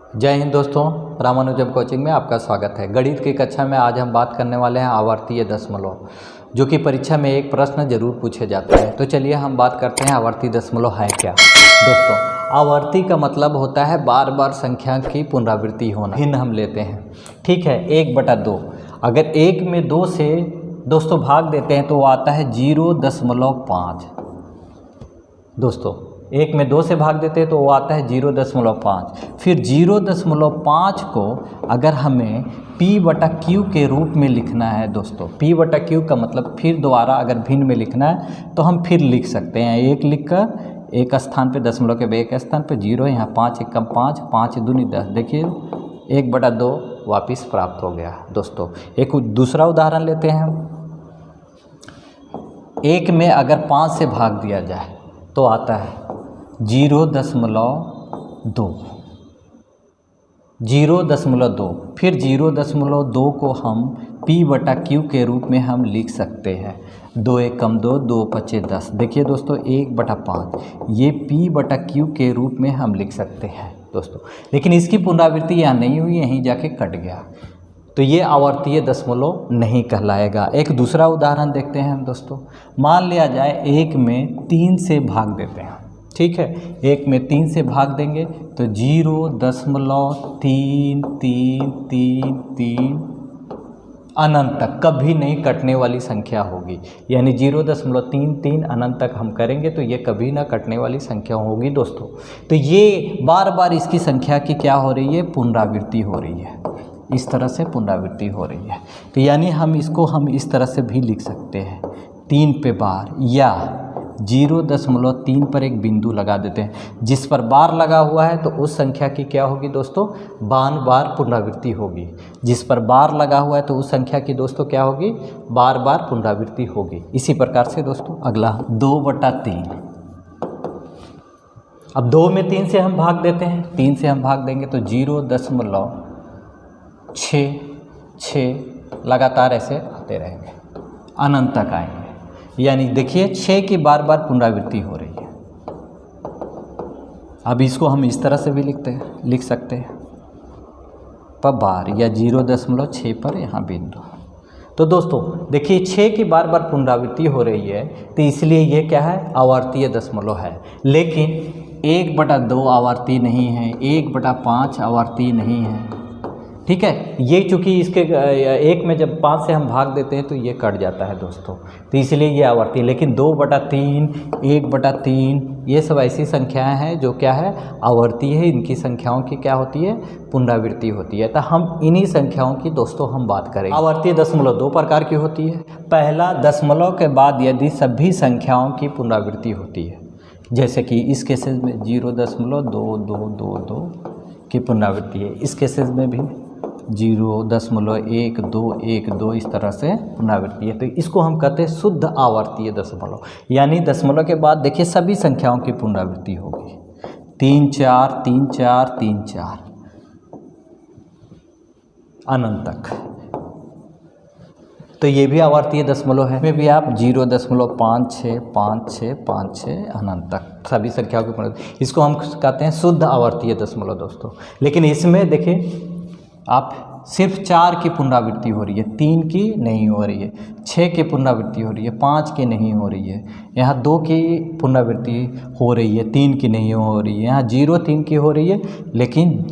जय हिंद दोस्तों, रामानुजम कोचिंग में आपका स्वागत है। गणित की कक्षा में आज हम बात करने वाले हैं आवर्तीय दशमलव, जो कि परीक्षा में एक प्रश्न जरूर पूछे जाते हैं। तो चलिए हम बात करते हैं आवर्ती दशमलव है क्या। दोस्तों, आवर्ती का मतलब होता है बार बार संख्या की पुनरावृत्ति होना। भिन्न हम लेते हैं, ठीक है, 1/2। अगर 1 में 2 से दोस्तों भाग देते हैं तो वो आता है 0.5। दोस्तों, 1 में 2 से भाग देते हैं तो वो आता है 0.5। फिर 0.5 को अगर हमें P/Q के रूप में लिखना है दोस्तों, P/Q का मतलब फिर दोबारा अगर भिन्न में लिखना है तो हम फिर लिख सकते हैं। 1 लिखकर एक स्थान पे दशमलव के एक स्थान पे 0, यहाँ 5 एकम 5, 5 दूनी 10। देखिए 1/2 वापिस प्राप्त हो गया। दोस्तों, एक दूसरा उदाहरण लेते हैं हम। 1 में अगर 5 से भाग दिया जाए तो आता है 0.2। 0.2 फिर 0.2 को हम P/Q के रूप में हम लिख सकते हैं। 2 एकम 2, 2 पचे 10। देखिए दोस्तों 1/5 ये P/Q के रूप में हम लिख सकते हैं दोस्तों। लेकिन इसकी पुनरावृत्ति यहाँ नहीं हुई, यहीं जाके कट गया, तो ये आवर्तीय दशमलव नहीं कहलाएगा। एक दूसरा उदाहरण देखते हैं हम दोस्तों। मान लिया जाए 1 में 3 से भाग देते हैं, ठीक है। 1 में 3 से भाग देंगे तो 0.333 अनंत तक कभी नहीं कटने वाली संख्या होगी। यानी 0.33 अनंत तक हम करेंगे तो ये कभी ना कटने वाली संख्या होगी दोस्तों। तो ये बार बार इसकी संख्या की क्या हो रही है, पुनरावृत्ति हो रही है। इस तरह से पुनरावृत्ति हो रही है। तो यानी हम इसको इस तरह से भी लिख सकते हैं, 3 पे बार, या 0.3 पर एक बिंदु लगा देते हैं। जिस पर बार लगा हुआ है तो उस संख्या की क्या होगी दोस्तों, बार पुनरावृत्ति होगी। जिस पर बार लगा हुआ है तो उस संख्या की दोस्तों क्या होगी, बार पुनरावृत्ति होगी। इसी प्रकार से दोस्तों अगला 2/3। अब 2 में 3 से हम भाग देते हैं, 3 से हम भाग देंगे तो 0.6 लगातार ऐसे आते रहेंगे, अनंत तक आएंगे। यानी देखिए 6 की बार पुनरावृत्ति हो रही है। अब इसको हम इस तरह से भी लिख सकते हैं, पर बार या 0.6 पर यहाँ बिंदु। तो दोस्तों देखिए 6 की बार पुनरावृत्ति हो रही है, तो इसलिए ये क्या है, आवर्तीय दशमलव है। लेकिन 1/2 आवर्ती नहीं है, 1/5 आवर्ती नहीं है, ठीक है। ये चूँकि इसके 1 में जब 5 से हम भाग देते हैं तो ये कट जाता है दोस्तों, तो इसलिए ये आवर्ती। लेकिन 2/3, 1/3 ये सब ऐसी संख्याएं हैं जो क्या है, आवर्ती है। इनकी संख्याओं की क्या होती है, पुनरावृत्ति होती है। तो हम इन्हीं संख्याओं की दोस्तों हम बात करेंगे। आवर्तीय दशमलव 2 प्रकार की होती है। पहला, दशमलव के बाद यदि सभी संख्याओं की पुनरावृत्ति होती है, जैसे कि इस केसेस में 0.2222 की पुनरावृत्ति है। इस केसेस में भी 0.1212 इस तरह से पुनरावृत्ति है। तो इसको हम कहते हैं शुद्ध आवर्तीय दशमलव। यानी दशमलव के बाद देखिए सभी संख्याओं की पुनरावृत्ति होगी, 3 4 3 4 3 4 अनंत तक। तो ये भी आवर्तीय दशमलव है। इसमें भी आप 0.565656 अनंत तक सभी संख्याओं की पुनरावृत्ति, इसको हम कहते हैं शुद्ध आवर्तीय दशमलव दोस्तों। लेकिन इसमें देखिए आप सिर्फ 4 की पुनरावृत्ति हो रही है, 3 की नहीं हो रही है, 6 की पुनरावृत्ति हो रही है, 5 की नहीं हो रही है, यहाँ 2 की पुनरावृत्ति हो रही है, 3 की नहीं हो रही है, यहाँ 0.3 की हो रही है, लेकिन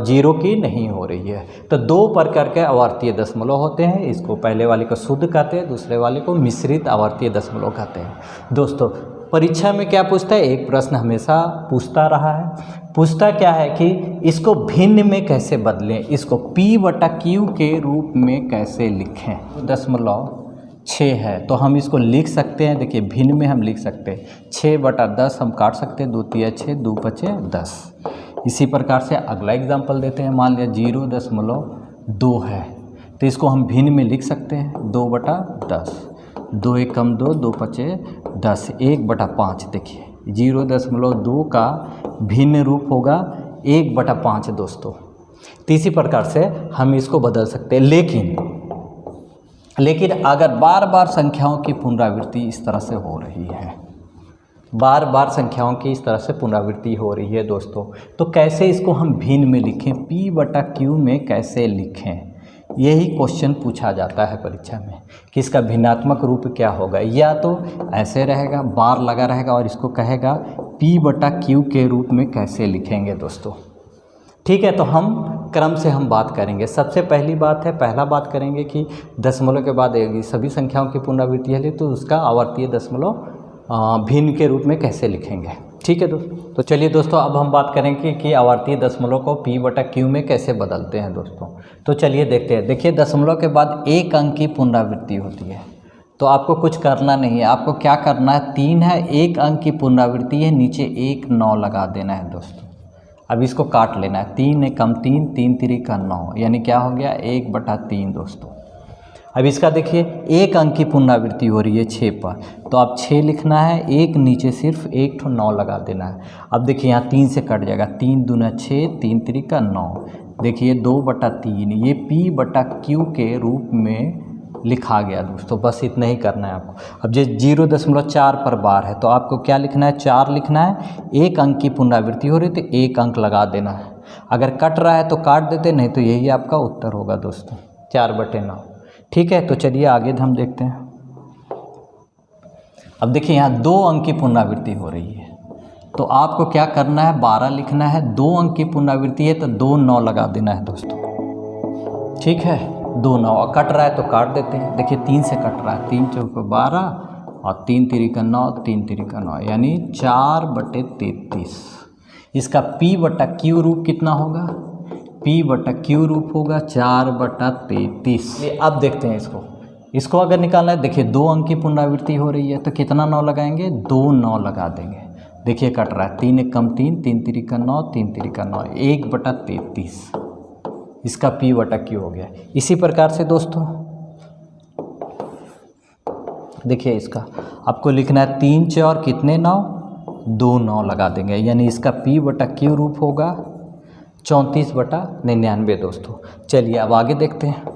0 की नहीं हो रही है। तो 2 प्रकार के आवर्तीय दशमलव होते हैं। इसको पहले वाले को शुद्ध कहते हैं, दूसरे वाले को मिश्रित आवर्तीय दशमलव कहते हैं। दोस्तों परीक्षा में क्या पूछता है, एक प्रश्न हमेशा पूछता रहा है। पूछता क्या है कि इसको भिन्न में कैसे बदलें, इसको P/Q के रूप में कैसे लिखें। 0.6 है तो हम इसको लिख सकते हैं, देखिए भिन्न में हम लिख सकते हैं 6/10 हम काट सकते हैं, 2 तिया 6, 2 पचे 10। इसी प्रकार से अगला एग्जाम्पल देते हैं। मान लिया 0.2 है तो इसको हम भिन्न में लिख सकते हैं 2/10, 2 एकम 2, 2 पचे 10, 1/5। देखिए 0.2 का भिन्न रूप होगा 1/5 दोस्तों। तो इसी प्रकार से हम इसको बदल सकते हैं। लेकिन अगर बार बार संख्याओं की पुनरावृत्ति इस तरह से हो रही है बार बार संख्याओं की इस तरह से पुनरावृत्ति हो रही है दोस्तों। तो कैसे इसको हम भिन्न में लिखें, P बटा Q में कैसे लिखें, यही क्वेश्चन पूछा जाता है परीक्षा में कि इसका भिन्नात्मक रूप क्या होगा। या तो ऐसे रहेगा, बार लगा रहेगा और इसको कहेगा P बटा Q के रूप में कैसे लिखेंगे दोस्तों। ठीक है, तो हम क्रम से हम बात करेंगे। सबसे पहली बात है, पहला बात करेंगे कि दशमलव के बाद सभी संख्याओं की पुनरावृत्ति है तो उसका आवर्तीय दशमलव भिन्न के रूप में कैसे लिखेंगे। ठीक है दोस्तों, तो चलिए दोस्तों अब हम बात करेंगे कि आवर्तीय दशमलव को P बटा Q में कैसे बदलते हैं दोस्तों। तो चलिए देखते हैं। देखिए, दशमलव के बाद एक अंक की पुनरावृत्ति होती है तो आपको कुछ करना नहीं है। आपको क्या करना है, 3 है, एक अंक की पुनरावृत्ति है, नीचे 1 9 लगा देना है दोस्तों। अब इसको काट लेना है, 3 एकम 3, 3 3 का 9, यानी क्या हो गया 1 बटा 3 दोस्तों। अब इसका देखिए एक अंक की पुनरावृत्ति हो रही है 6 पर, तो आप 6 लिखना है, एक नीचे सिर्फ 1 ठो 9 लगा देना है। अब देखिए यहाँ 3 से कट जाएगा, 3 दूना 6, 3 3 का 9, देखिए 2 बटा 3, ये P बटा Q के रूप में लिखा गया दोस्तों। बस इतना ही करना है आपको। अब जो 0.4 पर बार है तो आपको क्या लिखना है, 4 लिखना है, एक अंक की पुनरावृत्ति हो रही तो एक अंक लगा देना है। अगर कट रहा है तो काट देते, नहीं तो यही आपका उत्तर होगा दोस्तों, 4/9। ठीक है, तो चलिए आगे हम देखते हैं। अब देखिए यहाँ 2 अंक की पुनरावृत्ति हो रही है तो आपको क्या करना है, 12 लिखना है, 2 अंक की पुनरावृत्ति है तो 2 9 लगा देना है दोस्तों। ठीक है, 2 9, कट रहा है तो काट देते हैं। देखिए 3 से कट रहा है, 3 चौके 12 और 3 3 का 9, 3 3 का 9, यानी 4/33। इसका P बटा Q रूप कितना होगा, P बटा Q रूप होगा 4/33। अब देखते हैं इसको अगर निकालना है, देखिए 2 अंक की पुनरावृत्ति हो रही है तो कितना 9 लगाएंगे, 2 9 लगा देंगे। देखिए कट रहा है, 3 एकम 3, 3 3 का 9, 3 3 का 9, 1/33। इसका P बटा Q हो गया। इसी प्रकार से दोस्तों देखिए इसका आपको लिखना है 3 4 कितने 9, 2 9 लगा देंगे, यानी इसका P बटा Q रूप होगा 34/99 दोस्तों। चलिए अब आगे देखते हैं।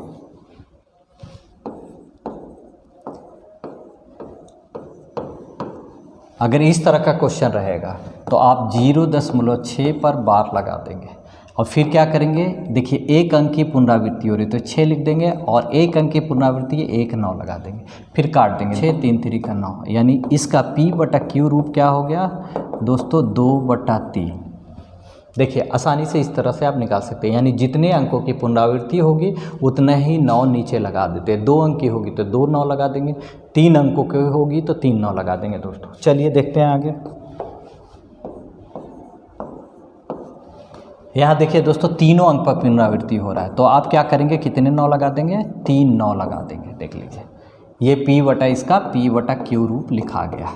अगर इस तरह का क्वेश्चन रहेगा तो आप 0.6 पर बार लगा देंगे और फिर क्या करेंगे, देखिए एक अंक की पुनरावृत्ति हो रही तो 6 लिख देंगे और एक अंक की पुनरावृत्ति 1 9 लगा देंगे, फिर काट देंगे, 6 3 3 का 9, यानी इसका P बटा Q रूप क्या हो गया दोस्तों, 2/3। देखिए आसानी से इस तरह से आप निकाल सकते हैं, यानी जितने अंकों की पुनरावृत्ति होगी उतना ही 9 नीचे लगा देते हैं। 2 अंक की होगी तो 2 9 लगा देंगे, 3 अंकों की होगी तो 3 9 लगा देंगे दोस्तों। चलिए देखते हैं आगे। यहाँ देखिए दोस्तों तीनों अंक पर पुनरावृत्ति हो रहा है तो आप क्या करेंगे, कितने 9 लगा देंगे, 3 9 लगा देंगे। देख लीजिए ये P बटा इसका P बटा Q रूप लिखा गया।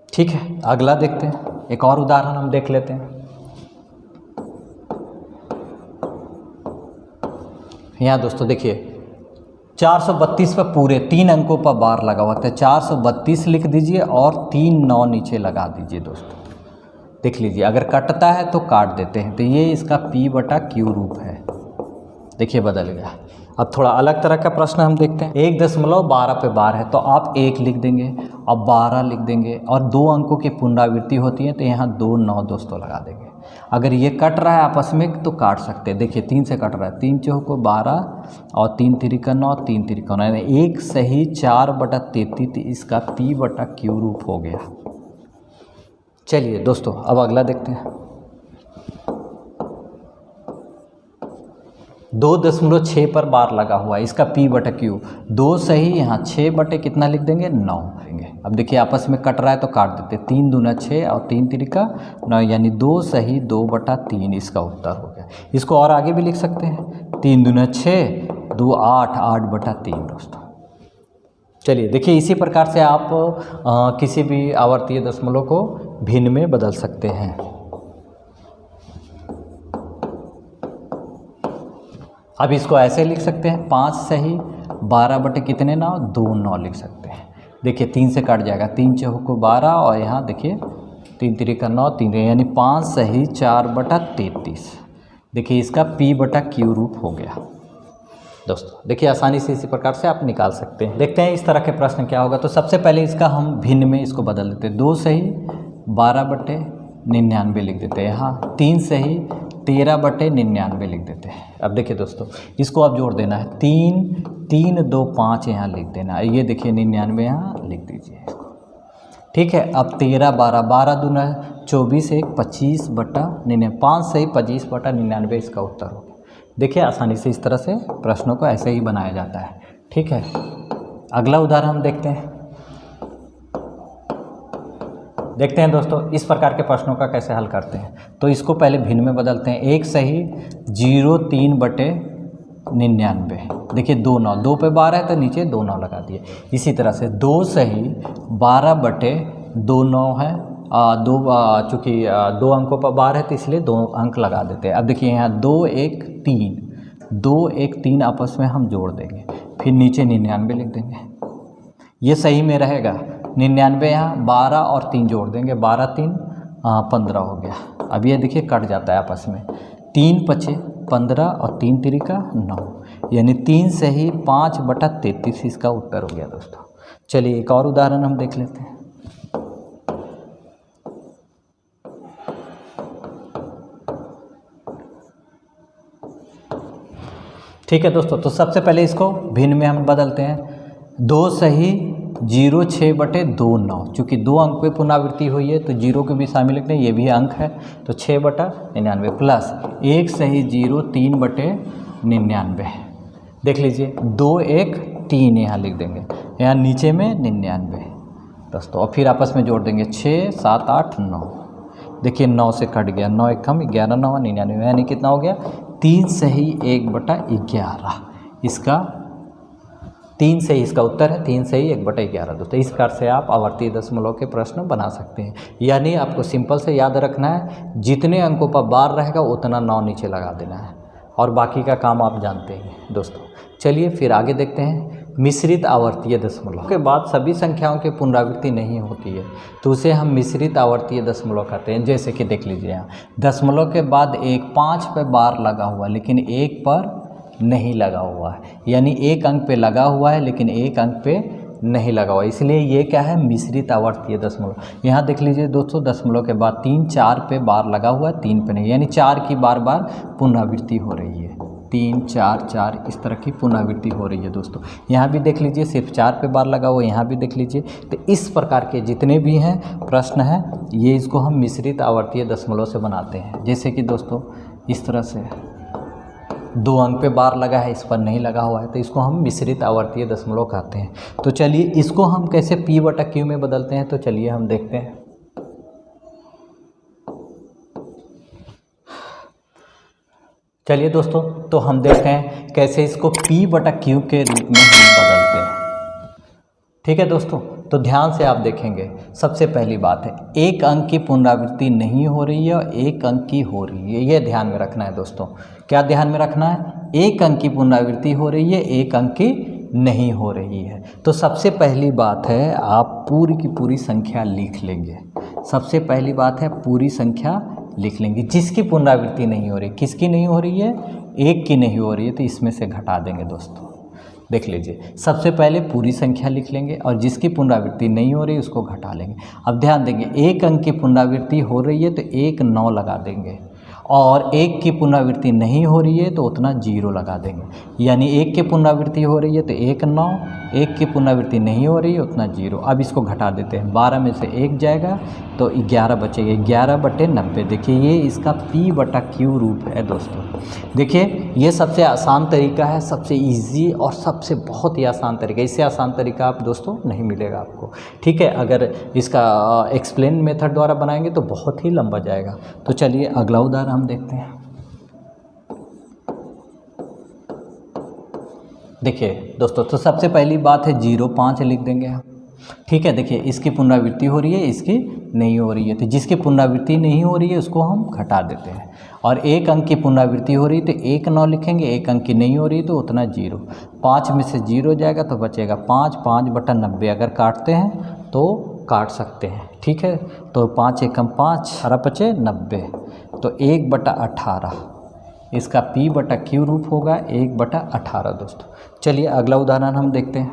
ठीक है, अगला देखते हैं, एक और उदाहरण हम देख लेते हैं। यहाँ दोस्तों देखिए 432 पर पूरे 3 अंकों पर बार लगा हुआ था, 432 लिख दीजिए और 3 9 नीचे लगा दीजिए दोस्तों। देख लीजिए अगर कटता है तो काट देते हैं, तो ये इसका P बटा Q रूप है। देखिए बदल गया। अब थोड़ा अलग तरह का प्रश्न हम देखते हैं। 1.12 पे बार है तो आप 1 लिख देंगे और 12 लिख देंगे और 2 अंकों की पुनरावृत्ति होती है तो यहाँ 2 9 दोस्तों लगा देंगे। अगर ये कट रहा है आपस में तो काट सकते हैं। देखिए 3 से कट रहा है, 3 चौको 12 और 3 3 का 9, 3 3 का 9, यानी 1 सही 4/33 इसका P बटा Q रूप हो गया। चलिए दोस्तों अब अगला देखते हैं। 2.6 पर बार लगा हुआ है, इसका P बटा Q 2 सही, यहाँ 6 बटे कितना लिख देंगे 9 देंगे। अब देखिए आपस में कट रहा है तो काट देते, 3 दूना 6 और 3 3 का 9, यानी 2 सही 2/3 इसका उत्तर हो गया। इसको और आगे भी लिख सकते हैं, 3 दूना 6, 2 8, 8/3 दोस्तों। चलिए देखिए इसी प्रकार से आप किसी भी आवर्तीय दशमलव को भिन्न में बदल सकते हैं। अब इसको ऐसे लिख सकते हैं, 5 सही 12 बटे कितने 9, 2 9 लिख सकते हैं। देखिए 3 से कट जाएगा, 3 चौको 12 और यहाँ देखिए 3 3 का 9, 3 यानी 5 सही 4/33। देखिए इसका P बटा Q रूप हो गया। दोस्तों देखिए आसानी से इसी प्रकार से आप निकाल सकते हैं। देखते हैं इस तरह के प्रश्न क्या होगा। तो सबसे पहले इसका हम भिन्न में इसको बदल देते हैं। 2 सही 12/99 लिख देते हैं यहाँ। 3 सही 13/99 लिख देते हैं। अब देखिए दोस्तों इसको आप जोड़ देना है। 3 3 2 5 यहाँ लिख देना है। ये देखिए 99 यहाँ लिख दीजिए, ठीक है। अब 13 12 12 दूना 24 1 25/99 5 सही 25/99 इसका उत्तर हो गया। देखिए आसानी से इस तरह से प्रश्नों को ऐसे ही बनाया जाता है, ठीक है। अगला उदाहरण हम देखते हैं दोस्तों इस प्रकार के प्रश्नों का कैसे हल करते हैं। तो इसको पहले भिन्न में बदलते हैं। 1 सही 0.3/99। देखिए 2 9 2 पे 12 है तो नीचे 2 9 लगा दिए। इसी तरह से 2 सही 12/29 है। चूँकि 2 अंकों पर 12 है तो इसलिए 2 अंक लगा देते हैं। अब देखिए यहाँ 2 1 3 आपस में हम जोड़ देंगे, फिर नीचे 99 लिख देंगे। ये सही में रहेगा 99 यहाँ 12 और 3 जोड़ देंगे, 12 3 15 हो गया। अब ये देखिए कट जाता है आपस में। 3 5 15 और 3 3 का 9, यानी 3 सही 5/33 इसका उत्तर हो गया दोस्तों। चलिए एक और उदाहरण हम देख लेते हैं। ठीक है दोस्तों, तो सबसे पहले इसको भिन्न में हम बदलते हैं। 2 सही 06/29, चूँकि 2 अंक पे पुनरावृत्ति हुई है तो 0 को भी शामिल लिखते हैं, ये भी अंक है तो 6/99 प्लस 1 सही 03/99। देख लीजिए 2 1 3 यहाँ लिख देंगे, यहाँ नीचे में 99 दोस्तों, और फिर आपस में जोड़ देंगे 6 7 8 9। देखिए 9 से कट गया, 9 1 कम 11 9 99, यानी कितना हो गया 3 सही 1/11। इसका 3 सही इसका उत्तर है, 3 सही 1/11 दोस्तों। इस प्रकार से आप आवर्तीय दशमलव के प्रश्न बना सकते हैं। यानी आपको सिंपल से याद रखना है, जितने अंकों पर बार रहेगा उतना 9 नीचे लगा देना है, और बाकी का काम आप जानते हैं दोस्तों। चलिए फिर आगे देखते हैं। मिश्रित आवर्तीय दशमलव के बाद सभी संख्याओं की पुनरावृत्ति नहीं होती है तो उसे हम मिश्रित आवर्तीय दशमलव कहते हैं। जैसे कि देख लीजिए यहाँ दशमलव के बाद 5 पे बार लगा हुआ है लेकिन 1 पर नहीं लगा हुआ है, यानी 1 अंक पे लगा हुआ है लेकिन 1 अंक पे नहीं लगा हुआ, इसलिए ये क्या है मिश्रित आवर्तीय दशमलव। यहाँ देख लीजिए दोस्तों दशमलव के बाद 3 4 पे बार लगा हुआ है, 3 पे नहीं, यानी 4 की बार बार पुनरावृत्ति हो रही है। 3 4 4 इस तरह की पुनरावृत्ति हो रही है दोस्तों। यहाँ भी देख लीजिए सिर्फ 4 पे बार लगा हुआ है, यहाँ भी देख लीजिए। तो इस प्रकार के जितने भी हैं प्रश्न हैं ये इसको हम मिश्रित आवर्तीय दशमलव से बनाते हैं। जैसे कि दोस्तों इस तरह से 2 अंक पे बार लगा है, इस पर नहीं लगा हुआ है, तो इसको हम मिश्रित आवर्तीय दशमलव कहते हैं। तो चलिए इसको हम कैसे P/Q में बदलते हैं, तो चलिए हम देखते हैं। चलिए दोस्तों तो हम देखते हैं कैसे इसको P/Q के रूप में हम बदलते हैं। ठीक है दोस्तों, तो ध्यान से आप देखेंगे। सबसे पहली बात है 1 अंक की पुनरावृत्ति नहीं हो रही है और 1 अंक की हो रही है, ये ध्यान में रखना है दोस्तों। क्या ध्यान में रखना है? 1 अंक की पुनरावृत्ति हो रही है, 1 अंक की नहीं हो रही है। तो सबसे पहली बात है आप पूरी की पूरी संख्या लिख लेंगे। सबसे पहली बात है पूरी संख्या लिख लेंगे। जिसकी पुनरावृत्ति नहीं हो रही, किसकी नहीं हो रही है? 1 की नहीं हो रही है, तो इसमें से घटा देंगे दोस्तों। देख लीजिए सबसे पहले पूरी संख्या लिख लेंगे और जिसकी पुनरावृत्ति नहीं हो रही उसको घटा लेंगे। अब ध्यान देंगे 1 अंक की पुनरावृत्ति हो रही है तो 1 9 लगा देंगे, और 1 की पुनरावृत्ति नहीं हो रही है तो उतना 0 लगा देंगे। यानी 1 की पुनरावृत्ति हो रही है तो 1 9, 1 की पुनरावृत्ति नहीं हो रही है उतना 0। अब इसको घटा देते हैं, 12 में से 1 जाएगा तो 11 बचेगा, 11/90। देखिए ये इसका P/Q रूप है दोस्तों। देखिए ये सबसे आसान तरीका है, सबसे ईजी और सबसे बहुत ही आसान तरीका। इससे आसान तरीका आप दोस्तों नहीं मिलेगा आपको। ठीक है, अगर इसका एक्सप्लेन मेथड द्वारा बनाएंगे तो बहुत ही लंबा जाएगा। तो चलिए अगला उदाहरण हम देखते हैं। देखिए दोस्तों तो सबसे पहली बात है 0.5 लिख देंगे हम। ठीक है, देखिए इसकी पुनरावृत्ति हो रही है, इसकी नहीं हो रही है, तो जिसकी पुनरावृत्ति नहीं हो रही है उसको हम घटा देते हैं। और 1 अंक की पुनरावृत्ति हो रही है तो 1 9 लिखेंगे, 1 अंक की नहीं हो रही है तो उतना 0। 5 में से 0 जाएगा तो बचेगा 5, 5/90। अगर काटते हैं तो काट सकते हैं। ठीक है, तो 5 एकम 5, 18 पचे 90, तो 1/18 इसका P बटा Q रूप होगा 1/18 दोस्तों। चलिए अगला उदाहरण हम देखते हैं।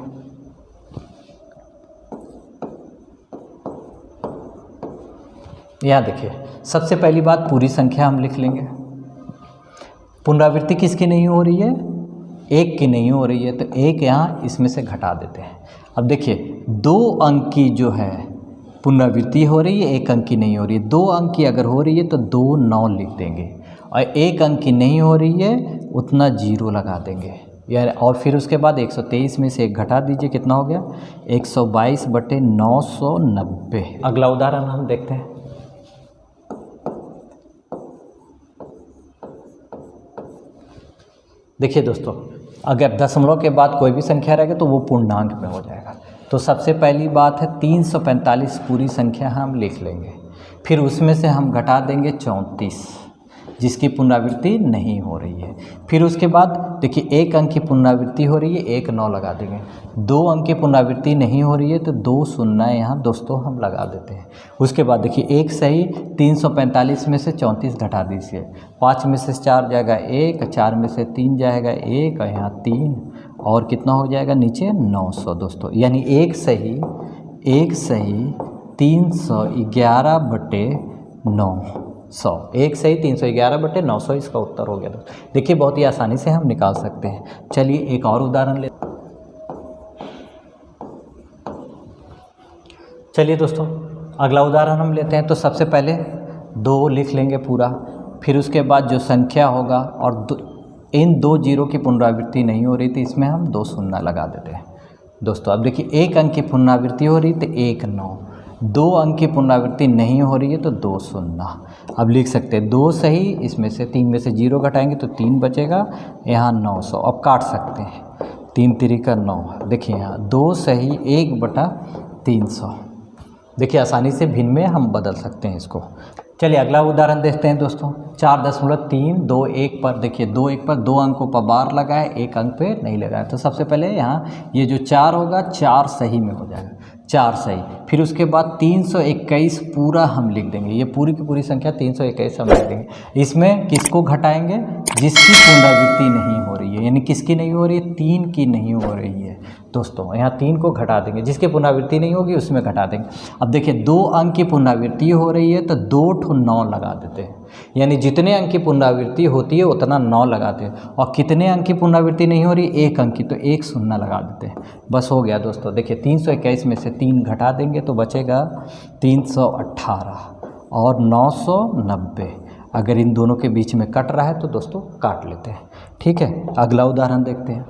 यहाँ देखिए, सबसे पहली बात पूरी संख्या हम लिख लेंगे। पुनरावृत्ति किसकी नहीं हो रही है? 1 की नहीं हो रही है, तो 1 यहाँ इसमें से घटा देते हैं। अब देखिए 2 अंक की जो है पुनरावृत्ति हो रही है, 1 अंक की नहीं हो रही है। 2 अंक की अगर हो रही है तो 2 9 लिख देंगे, और 1 अंक की नहीं हो रही है उतना 0 लगा देंगे यार। और फिर उसके बाद 123 में से 1 घटा दीजिए, कितना हो गया? 122/990। अगला उदाहरण हम देखते हैं। देखिए दोस्तों, अगर दशमलव के बाद कोई भी संख्या रहेगी तो वो पूर्णांक में हो जाएगा। तो सबसे पहली बात है 345 पूरी संख्या हम लिख लेंगे, फिर उसमें से हम घटा देंगे 34 जिसकी पुनरावृत्ति नहीं हो रही है। फिर उसके बाद देखिए 1 अंक की पुनरावृत्ति हो रही है, 1 9 लगा देंगे। 2 अंक की पुनरावृत्ति नहीं हो रही है तो 2 शून्य यहाँ दोस्तों हम लगा देते हैं। उसके बाद देखिए 1 सही 345 में से 34 घटा दीजिए। 5 में से 4 जाएगा 1, 4 में से 3 जाएगा 1, और यहाँ 3, और कितना हो जाएगा नीचे 900 दोस्तों। यानी 1 सही 311/900, 1 सही 311/900 इसका उत्तर हो गया दोस्तों। देखिए बहुत ही आसानी से हम निकाल सकते हैं। चलिए एक और उदाहरण ले। चलिए दोस्तों अगला उदाहरण हम लेते हैं। तो सबसे पहले 2 लिख लेंगे पूरा, फिर उसके बाद जो संख्या होगा, और इन 2 जीरो की पुनरावृत्ति नहीं हो रही थी, इसमें हम 2 शून्य लगा देते हैं दोस्तों। अब देखिए 1 अंक की पुनरावृत्ति हो रही तो 1 9, 2 अंक की पुनरावृत्ति नहीं हो रही है तो 2 शून्य। अब लिख सकते हैं 2 सही, इसमें से 3 में से 0 घटाएंगे तो 3 बचेगा, यहाँ 900। अब काट सकते हैं, 3 3 9। देखिए यहाँ 2 सही 1/300। देखिए आसानी से भिन्न में हम बदल सकते हैं इसको। चलिए अगला उदाहरण देखते हैं दोस्तों। 4.321 पर देखिए 2 पर 2 अंकों पर बार लगाए, 1 अंक पे नहीं लगाया। तो सबसे पहले यहाँ ये जो 4 होगा 4 सही में हो जाएगा, 4 सही। फिर उसके बाद 321 पूरा हम लिख देंगे, ये पूरी की पूरी संख्या 321 हम लिख देंगे। इसमें किसको घटाएंगे? जिसकी पुनरावृत्ति नहीं हो रही है, यानी किसकी नहीं हो रही है? 3 की नहीं हो रही है दोस्तों। यहाँ 3 को घटा देंगे, जिसकी पुनरावृत्ति नहीं होगी उसमें घटा देंगे। अब देखिए 2 अंक की पुनरावृत्ति हो रही है तो 2 9 लगा देते हैं, यानी जितने अंक की पुनरावृत्ति होती है उतना 9 लगाते हैं। और कितने अंक की पुनरावृत्ति नहीं हो रही? 1 अंक की, तो 1 शून्य लगा देते हैं। बस हो गया दोस्तों। देखिए 321 में से 3 घटा देंगे तो बचेगा 318 और 990। अगर इन दोनों के बीच में कट रहा है तो दोस्तों काट लेते हैं, ठीक है। अगला उदाहरण देखते हैं।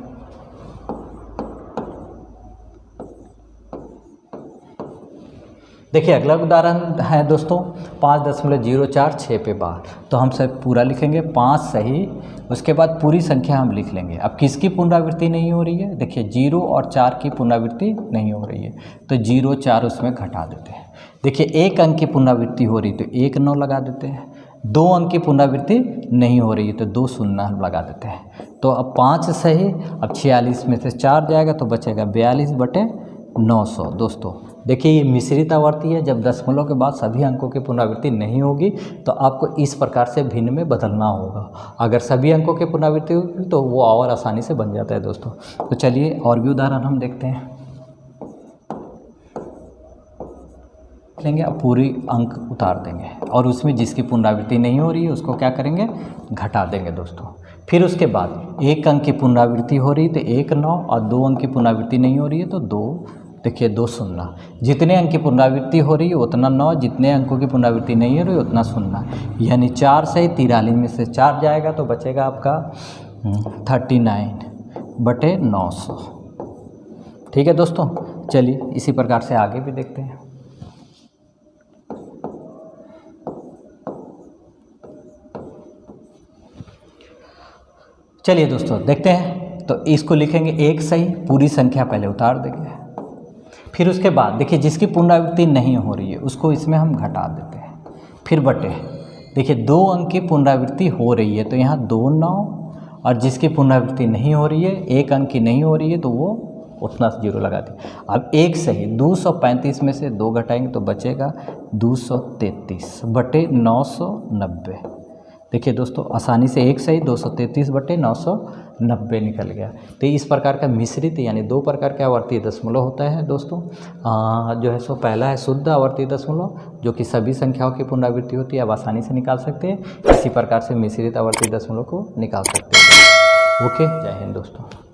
देखिए अगला उदाहरण है दोस्तों 5.046 पे बार। तो हम सब पूरा लिखेंगे, 5 सही, उसके बाद पूरी संख्या हम लिख लेंगे। अब किसकी पुनरावृत्ति नहीं हो रही है? देखिए 0 और 4 की पुनरावृत्ति नहीं हो रही है, तो 0 4 उसमें घटा देते हैं। देखिए 1 अंक की पुनरावृत्ति हो रही तो 1 9 लगा देते हैं। 2 अंक की पुनरावृत्ति नहीं हो रही है तो 2 शून्य हम लगा देते हैं। तो अब 5 सही, अब 46 में से 4 जाएगा तो बचेगा 42/900 दोस्तों। देखिए ये मिश्रित आवर्ती है, जब दशमलव के बाद सभी अंकों की पुनरावृत्ति नहीं होगी तो आपको इस प्रकार से भिन्न में बदलना होगा। अगर सभी अंकों की पुनरावृत्ति होगी तो वो और आसानी से बन जाता है दोस्तों। तो चलिए और भी उदाहरण हम देखते हैं लेंगे। अब पूरी अंक उतार देंगे और उसमें जिसकी पुनरावृत्ति नहीं हो रही है उसको क्या करेंगे? घटा देंगे दोस्तों। फिर उसके बाद 1 अंक की पुनरावृत्ति हो रही है तो 1 9, और 2 अंक की पुनरावृत्ति नहीं हो रही है तो 2, देखिए 2 शून्य। जितने अंक की पुनरावृत्ति हो रही है उतना 9, जितने अंकों की पुनरावृत्ति नहीं हो रही है उतना शून्य, यानी 4 सही 43 में से 4 जाएगा तो बचेगा आपका 39/900, ठीक है दोस्तों। चलिए इसी प्रकार से आगे भी देखते हैं। चलिए दोस्तों देखते हैं। तो इसको लिखेंगे 1 सही, पूरी संख्या पहले उतार देंगे। फिर उसके बाद देखिए जिसकी पुनरावृत्ति नहीं हो रही है उसको इसमें हम घटा देते हैं। फिर बटे, देखिए 2 अंक की पुनरावृत्ति हो रही है तो यहाँ 2 9, और जिसकी पुनरावृत्ति नहीं हो रही है, 1 अंक की नहीं हो रही है तो वो उतना 0 लगा दें। अब 1 सही, 235 में से 2 घटाएंगे तो बचेगा 233/990। देखिए दोस्तों, आसानी से एक सही 233/990 निकल गया। तो इस प्रकार का मिश्रित यानी दो प्रकार के आवर्तीय दशमलव होता है दोस्तों। जो है सो पहला है शुद्ध आवर्तीय दशमलव, जो कि सभी संख्याओं की पुनरावृत्ति होती है, आप आसानी से निकाल सकते हैं। इसी प्रकार से मिश्रित आवर्तीय दशमलव को निकाल सकते हैं। ओके, जय हिंद दोस्तों।